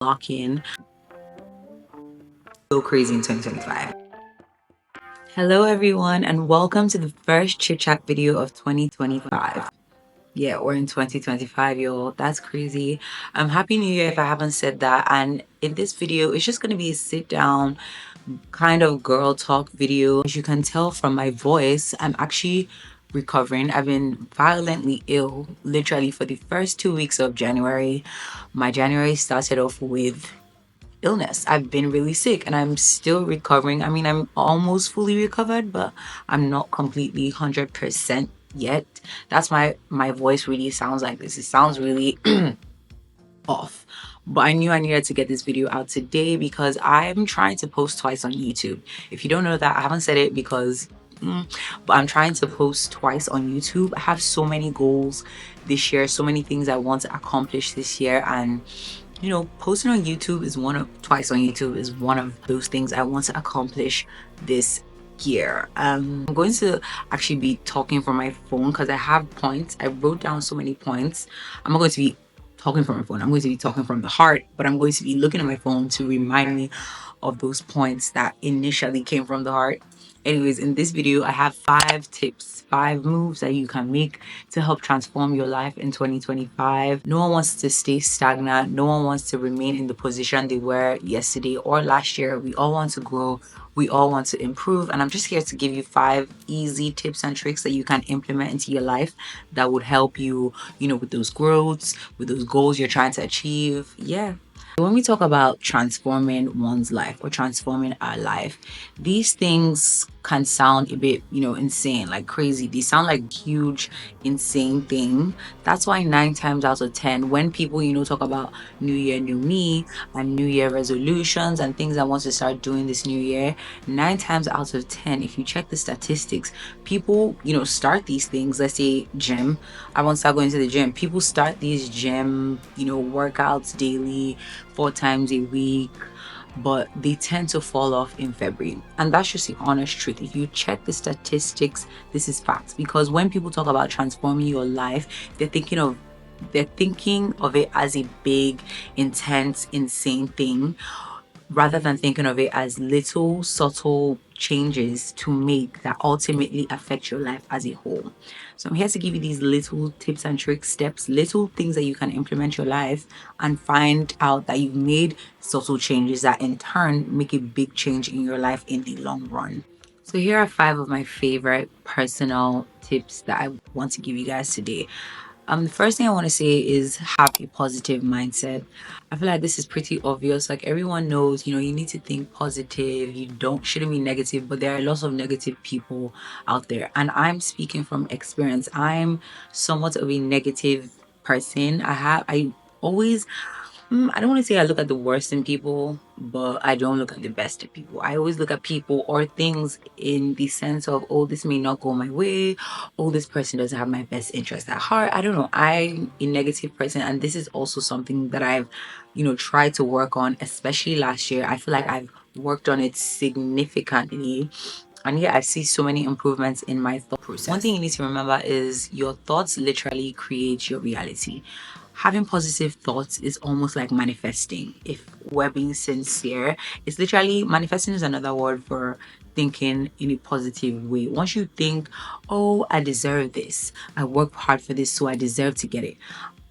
lock in, go crazy in 2025. Hello everyone and welcome to the first chit chat video of 2025. Yeah, we're in 2025, y'all. That's crazy. Happy New Year if I haven't said that. And in this video, it's just gonna be a sit down kind of girl talk video. As you can tell from my voice, I'm actually recovering. I've been violently ill literally for the first 2 weeks of January. My January started off with illness. I've been really sick and I'm still recovering. I mean, I'm almost fully recovered, but I'm not completely 100% yet. That's why my voice really sounds like this. It sounds really off. But I knew I needed to get this video out today because I'm trying to post twice on YouTube. If you don't know that, I haven't said it because but I'm trying to post twice on YouTube. I have so many goals this year, so many things I want to accomplish this year, and posting on YouTube is twice on YouTube is one of those things I want to accomplish this year. I'm going to actually be talking from my phone because I have points. I wrote down so many points. I'm not going to be talking from my phone. I'm going to be talking from the heart, but I'm going to be looking at my phone to remind me of those points that initially came from the heart. Anyways, in this video, I have 5 tips, 5 moves that you can make to help transform your life in 2025. No one wants to stay stagnant. No one wants to remain in the position they were yesterday or last year. We all want to grow. We all want to improve. And I'm just here to give you 5 easy tips and tricks that you can implement into your life that would help you, with those growths, with those goals you're trying to achieve. Yeah. When we talk about transforming one's life or transforming our life, these things can sound a bit, insane, like crazy. They sound like huge, insane thing. That's why 9 times out of 10, when people, talk about New Year, New Me and New Year resolutions and things I want to start doing this new year, 9 times out of 10, if you check the statistics, people, start these things. Let's say gym. I want to start going to the gym. People start these gym, workouts daily, 4 times a week, but they tend to fall off in February. And that's just the honest truth. If you check the statistics, this is facts. Because when people talk about transforming your life, they're thinking of it as a big, intense, insane thing, rather than thinking of it as little subtle changes to make that ultimately affect your life as a whole. So I'm here to give you these little tips and tricks, steps, little things that you can implement your life and find out that you've made subtle changes that in turn make a big change in your life in the long run. So here are 5 of my favorite personal tips that I want to give you guys today. The first thing I want to say is have a positive mindset. I feel like this is pretty obvious. Like everyone knows, you need to think positive. Shouldn't be negative, but there are lots of negative people out there. And I'm speaking from experience. I'm somewhat of a negative person. I always I don't want to say I look at the worst in people, but I don't look at the best in people. I always look at people or things in the sense of, oh, this may not go my way. Oh, this person doesn't have my best interest at heart. I don't know. I'm a negative person, and this is also something that I've, tried to work on, especially last year. I feel like I've worked on it significantly. And yeah, I see so many improvements in my thought process. One thing you need to remember is your thoughts literally create your reality. Having positive thoughts is almost like manifesting. If we're being sincere, it's literally manifesting is another word for thinking in a positive way. Once you think, oh, I deserve this, I work hard for this, so I deserve to get it.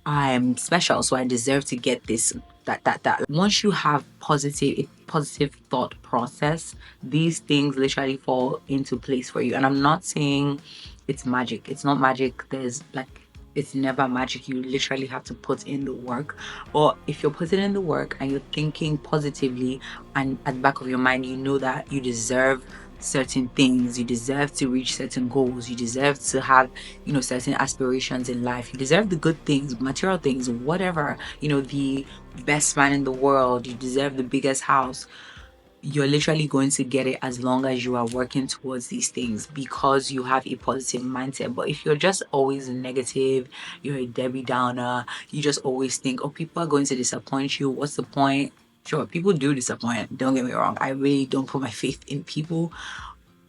I'm special, so I deserve to get this. That. Once you have positive thought process, these things literally fall into place for you. And I'm not saying it's magic. It's not magic. It's never magic. You literally have to put in the work. Or if you're putting in the work and you're thinking positively, and at the back of your mind, you know that you deserve certain things, you deserve to reach certain goals, you deserve to have, certain aspirations in life, you deserve the good things, material things, whatever, the best man in the world, you deserve the biggest house. You're literally going to get it as long as you are working towards these things because you have a positive mindset. But if you're just always negative, you're a Debbie Downer, you just always think, oh, people are going to disappoint you, what's the point? Sure, people do disappoint, don't get me wrong. I really don't put my faith in people.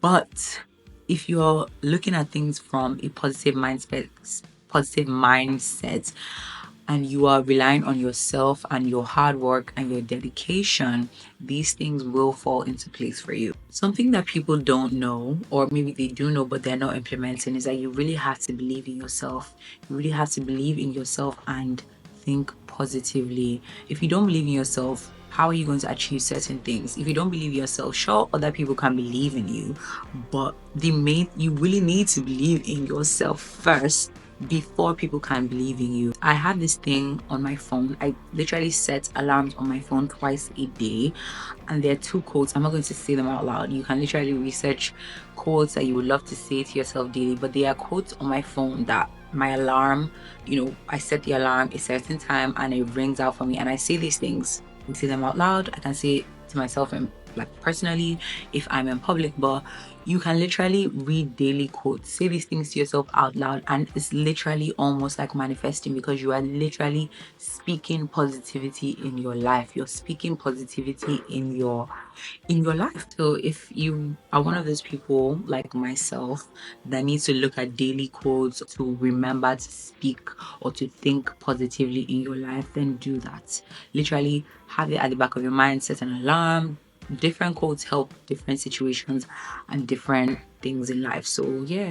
But if you're looking at things from a positive mindset, and you are relying on yourself and your hard work and your dedication, these things will fall into place for you. Something that people don't know, or maybe they do know but they're not implementing, is that you really have to believe in yourself. You really have to believe in yourself and think positively. If you don't believe in yourself, how are you going to achieve certain things? If you don't believe in yourself, sure, other people can believe in you, but you really need to believe in yourself first before people can believe in you. I have this thing on my phone. I literally set alarms on my phone twice a day, and there are two quotes. I'm not going to say them out loud. You can literally research quotes that you would love to say to yourself daily, but there are quotes on my phone that my alarm, I set the alarm a certain time and it rings out for me, and I say these things. I say them out loud. I can say it to myself and like personally if I'm in public, but you can literally read daily quotes, say these things to yourself out loud, and it's literally almost like manifesting, because you are literally speaking positivity in your life. You're speaking positivity in your life. So if you are one of those people like myself that needs to look at daily quotes to remember to speak or to think positively in your life, then do that. Literally have it at the back of your mind, set an alarm. Different quotes help different situations and different things in life. So yeah,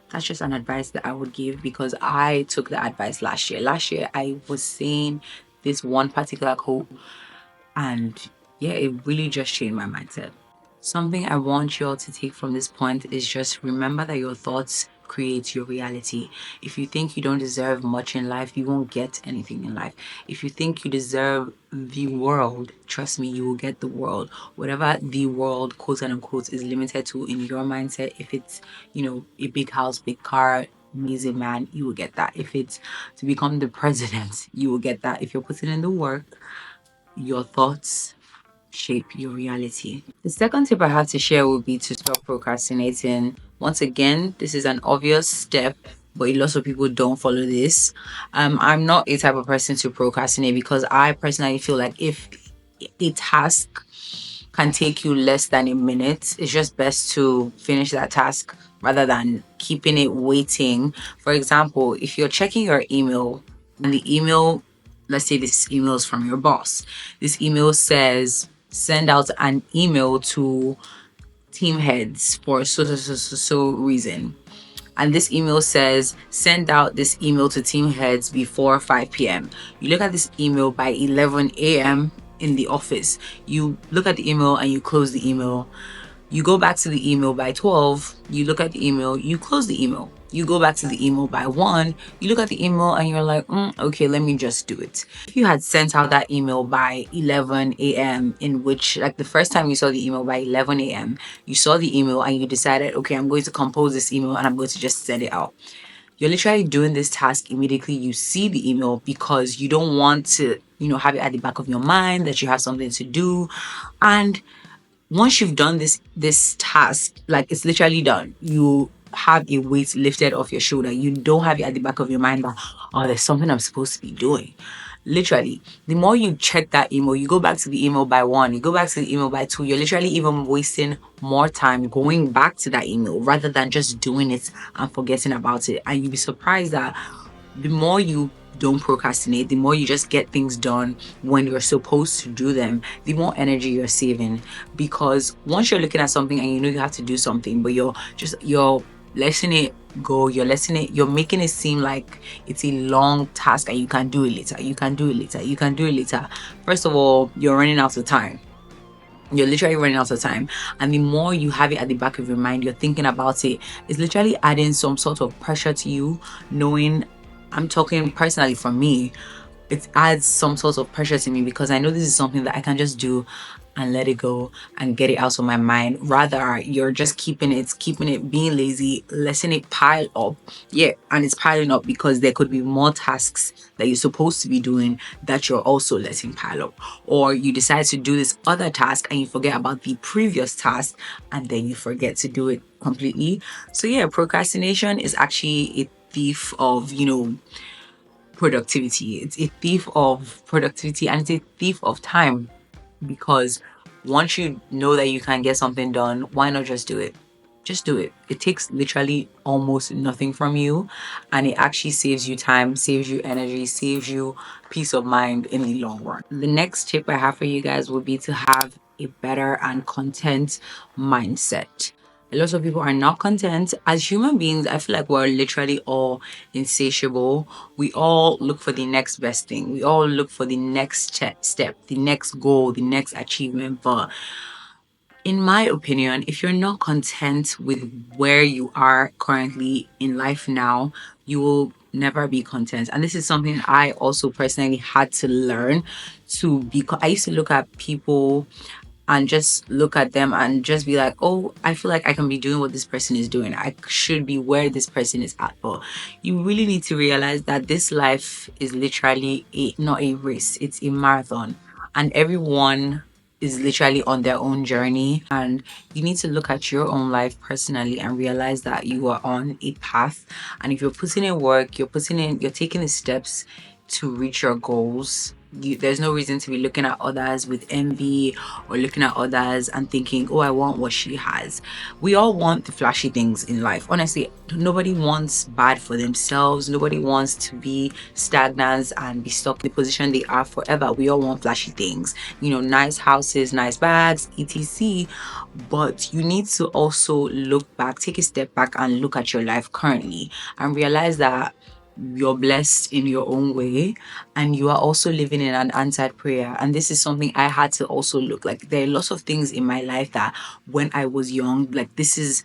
that's just an advice that I would give, because I took the advice last year. Last year I was saying this one particular quote, and yeah, it really just changed my mindset. Something I want you all to take from this point is just remember that your thoughts create your reality. If you think you don't deserve much in life, you won't get anything in life. If you think you deserve the world, trust me, you will get the world. Whatever the world, quote and unquote, is limited to in your mindset, if it's, a big house, big car, amazing man, you will get that. If it's to become the president, you will get that. If you're putting in the work, your thoughts shape your reality. The second tip I have to share would be to stop procrastinating. Once again, this is an obvious step, but lots of people don't follow this. I'm not a type of person to procrastinate, because I personally feel like if a task can take you less than a minute, it's just best to finish that task rather than keeping it waiting. For example, if you're checking your email and the email, let's say this email is from your boss, this email says send out an email to team heads for so reason, and this email says send out this email to team heads before 5 p.m. You look at this email by 11 a.m. in the office. You look at the email and you close the email. You go back to the email by 12, you look at the email, you close the email. You go back to the email by 1, you look at the email and you're like, okay, let me just do it. If you had sent out that email by 11 a.m., in which, like, the first time you saw the email by 11 a.m., you saw the email and you decided, okay, I'm going to compose this email and I'm going to just send it out. You're literally doing this task immediately you see the email, because you don't want to, have it at the back of your mind that you have something to do. And once you've done this task, like, it's literally done, you have a weight lifted off your shoulder. You don't have it at the back of your mind that, oh, there's something I'm supposed to be doing. Literally, the more you check that email, you go back to the email by 1, you go back to the email by 2, you're literally even wasting more time going back to that email rather than just doing it and forgetting about it. And you'll be surprised that the more you don't procrastinate, the more you just get things done when you're supposed to do them, the more energy you're saving. Because once you're looking at something and you know you have to do something, but you're letting it go, you're making it seem like it's a long task and you can do it later, you can do it later, you can do it later. First of all, you're running out of time. You're literally running out of time. And the more you have it at the back of your mind, you're thinking about it, it's literally adding some sort of pressure to you, knowing, I'm talking personally for me, it adds some sort of pressure to me, because I know this is something that I can just do and let it go and get it out of my mind. Rather, you're just keeping it, being lazy, letting it pile up. Yeah, and it's piling up because there could be more tasks that you're supposed to be doing that you're also letting pile up. Or you decide to do this other task and you forget about the previous task, and then you forget to do it completely. So yeah, procrastination is actually a thief of, productivity. It's a thief of productivity, and it's a thief of time, because once you know that you can get something done, why not just do it? just do it. It takes literally almost nothing from you, and it actually saves you time, saves you energy, saves you peace of mind in the long run. The next tip I have for you guys would be to have a better and content mindset. A lot of people are not content. As human beings, I feel like we're literally all insatiable. We all look for the next best thing. We all look for the next step, the next goal, the next achievement. But in my opinion, if you're not content with where you are currently in life now, you will never be content. And this is something I also personally had to learn to be. I used to look at people and just look at them and just be like, oh, I feel like I can be doing what this person is doing. I should be where this person is at. But you really need to realize that this life is literally not a race, it's a marathon. And everyone is literally on their own journey. And you need to look at your own life personally and realize that you are on a path. And if you're putting in work, you're taking the steps to reach your goals. There's no reason to be looking at others with envy or looking at others and thinking, oh, I want what she has. We all want the flashy things in life. Honestly, nobody wants bad for themselves. Nobody wants to be stagnant and be stuck in the position they are forever. We all want flashy things, nice houses, nice bags, etc. But you need to also look back, take a step back and look at your life currently and realize that you're blessed in your own way and you are also living in an answered prayer. And this is something I had to also look like. There are lots of things in my life that when I was young, like this is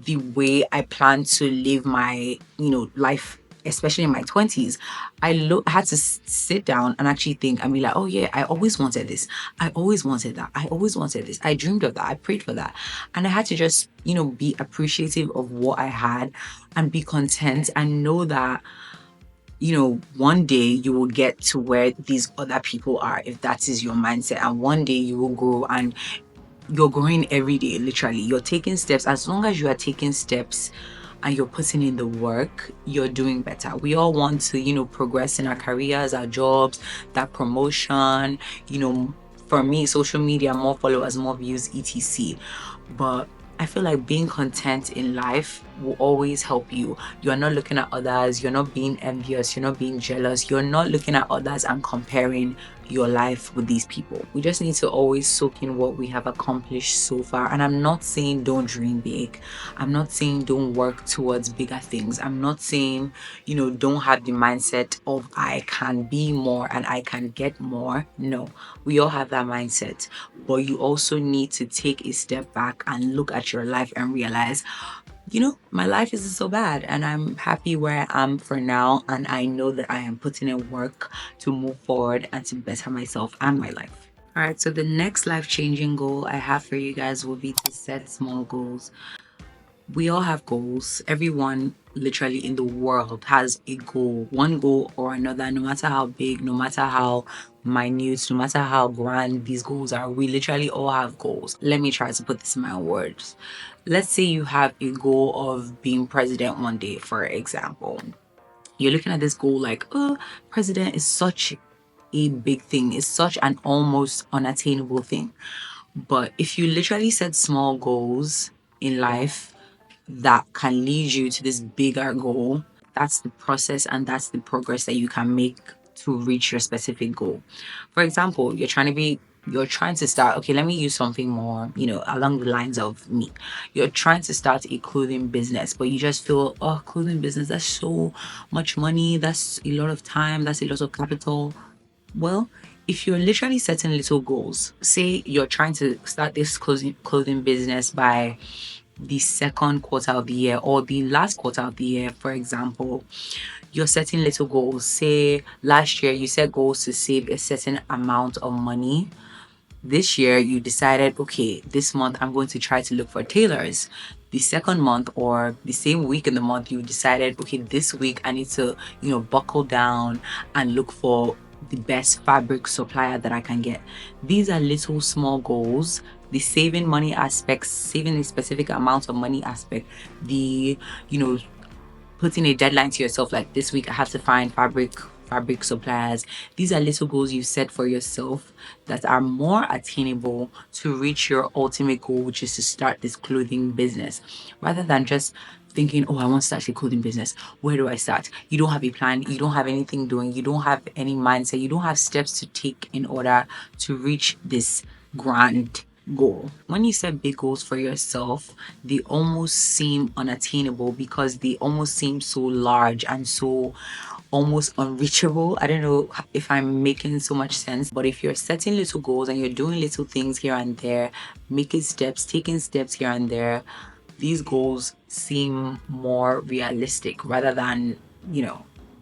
the way I plan to live my life, especially in my 20s. Had to sit down and actually think and be like, oh yeah, I always wanted this, I always wanted that, I always wanted this, I dreamed of that, I prayed for that. And I had to just be appreciative of what I had and be content and know that one day you will get to where these other people are if that is your mindset, and one day you will grow, and you're growing every day. Literally, you're taking steps. As long as you are taking steps and you're putting in the work, you're doing better. We all want to progress in our careers, our jobs, that promotion, for me, social media, more followers, more views, etc. But I feel like being content in life will always help you. You're not looking at others, you're not being envious, you're not being jealous, you're not looking at others and comparing your life with these people. We just need to always soak in what we have accomplished so far. And I'm not saying don't dream big. I'm not saying don't work towards bigger things. I'm not saying, don't have the mindset of I can be more and I can get more. No, we all have that mindset. But you also need to take a step back and look at your life and realize, my life isn't so bad and I'm happy where I am for now. And I know that I am putting in work to move forward and to better myself and my life. All right, so the next life-changing goal I have for you guys will be to set small goals. We all have goals. Everyone literally in the world has a goal, one goal or another, no matter how big, no matter how minute, no matter how grand these goals are. We literally all have goals. Let me try to put this in my words. Let's say you have a goal of being president one day, for example. You're looking at this goal like, oh, president is such a big thing. It's such an almost unattainable thing. But if you literally set small goals in life that can lead you to this bigger goal, that's the process and that's the progress that you can make to reach your specific goal. For example, you're trying to start, okay, let me use something more, along the lines of me. You're trying to start a clothing business, but you just feel, oh, clothing business, that's so much money, that's a lot of time, that's a lot of capital. Well, if you're literally setting little goals, say you're trying to start this clothing business by the second quarter of the year or the last quarter of the year, for example, you're setting little goals. Say last year you set goals to save a certain amount of money. This year you decided, okay, this month I'm going to try to look for tailors. The second month or the same week in the month, you decided, okay, this week I need to, buckle down and look for the best fabric supplier that I can get. These are little small goals. The saving money aspect, saving a specific amount of money aspect, the, putting a deadline to yourself, like this week I have to find fabric fabric suppliers. These are little goals you set for yourself that are more attainable to reach your ultimate goal, which is to start this clothing business, rather than just thinking, oh, I want to start a clothing business. Where do I start? You don't have a plan, you don't have anything doing, you don't have any mindset, you don't have steps to take in order to reach this grand goal. When you set big goals for yourself, they almost seem unattainable because they almost seem so large and so almost unreachable. I don't know if I'm making so much sense, but if you're setting little goals and you're doing little things here and there, making steps, taking steps here and there, these goals seem more realistic rather than,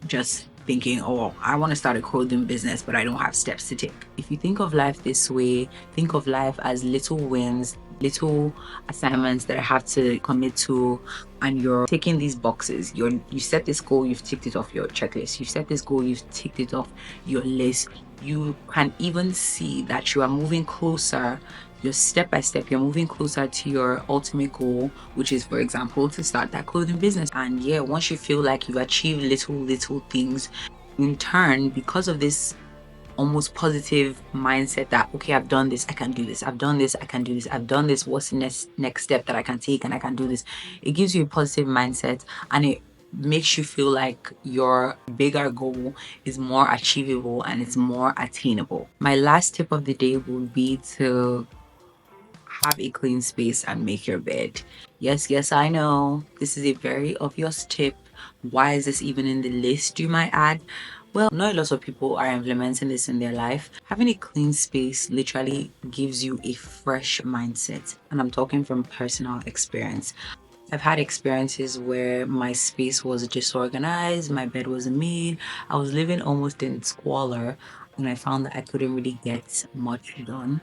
just thinking, oh, I want to start a clothing business, but I don't have steps to take. If you think of life this way, think of life as little wins, little assignments that I have to commit to, and you're taking these boxes. You set this goal, you've ticked it off your checklist. You set this goal, you've ticked it off your list. You can even see that you are moving closer. You're step by step, you're moving closer to your ultimate goal, which is, for example, to start that clothing business. And yeah, once you feel like you've achieved little things, in turn, because of this almost positive mindset that, okay, I've done this, I can do this, I've done this, I can do this, I've done this, what's the next step that I can take, and I can do this. It gives you a positive mindset, and it makes you feel like your bigger goal is more achievable and it's more attainable. My last tip of the day would be to have a clean space and make your bed. Yes, I know this is a very obvious tip. Why is this even in the list, you might add? Well, not a lot of people are implementing this in their life. Having a clean space literally gives you a fresh mindset, and I'm talking from personal experience. I've had experiences where my space was disorganized, my bed wasn't made, I was living almost in squalor, and I found that I couldn't really get much done.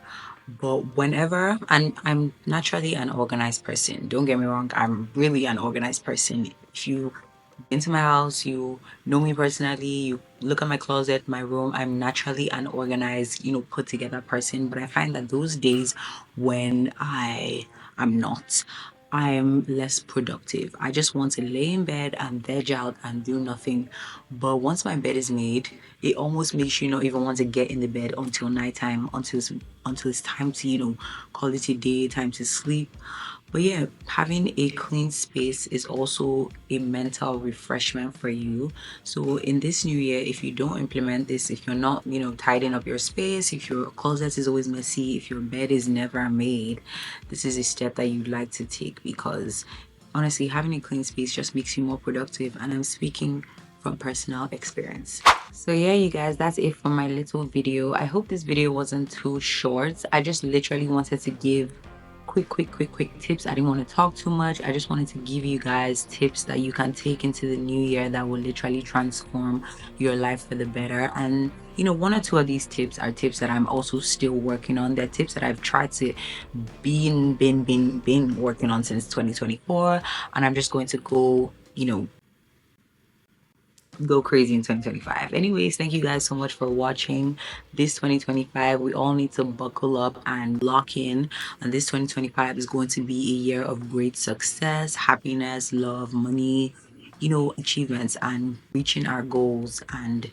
But whenever, and I'm naturally an organized person, don't get me wrong, I'm really an organized person. If you into my house, you know me personally, you look at my closet, my room, I'm naturally an organized, put together person. But I find that those days when I am not, I'm less productive. I just want to lay in bed and veg out and do nothing. But once my bed is made, it almost makes you not even want to get in the bed until nighttime, until it's time to, call it a day, time to sleep. But yeah, having a clean space is also a mental refreshment for you. So in this new year, if you don't implement this, if you're not, tidying up your space, if your closet is always messy, if your bed is never made, this is a step that you'd like to take, because honestly, having a clean space just makes you more productive. And I'm speaking from personal experience. So yeah, you guys, that's it for my little video. I hope this video wasn't too short. I just literally wanted to give quick tips. I didn't want to talk too much. I just wanted to give you guys tips that you can take into the new year that will literally transform your life for the better. And one or two of these tips are tips that I'm also still working on. They're tips that I've tried to been working on since 2024, and I'm just going to go crazy in 2025. Anyways, thank you guys so much for watching. This 2025, we all need to buckle up and lock in, and this 2025 is going to be a year of great success, happiness, love, money, achievements, and reaching our goals and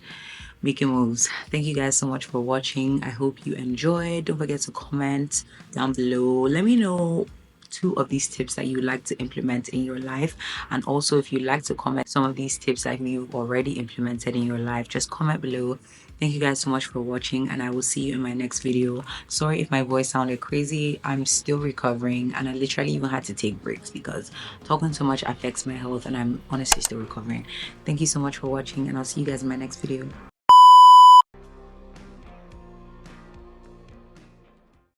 making moves. Thank you guys so much for watching. I hope you enjoyed. Don't forget to comment down below. Let me know two of these tips that you would like to implement in your life, and also if you'd like to comment some of these tips that you've already implemented in your life, just comment below. Thank you guys so much for watching, and I will see you in my next video. Sorry if my voice sounded crazy. I'm still recovering, and I literally even had to take breaks because talking so much affects my health, and I'm honestly still recovering. Thank you so much for watching, and I'll see you guys in my next video.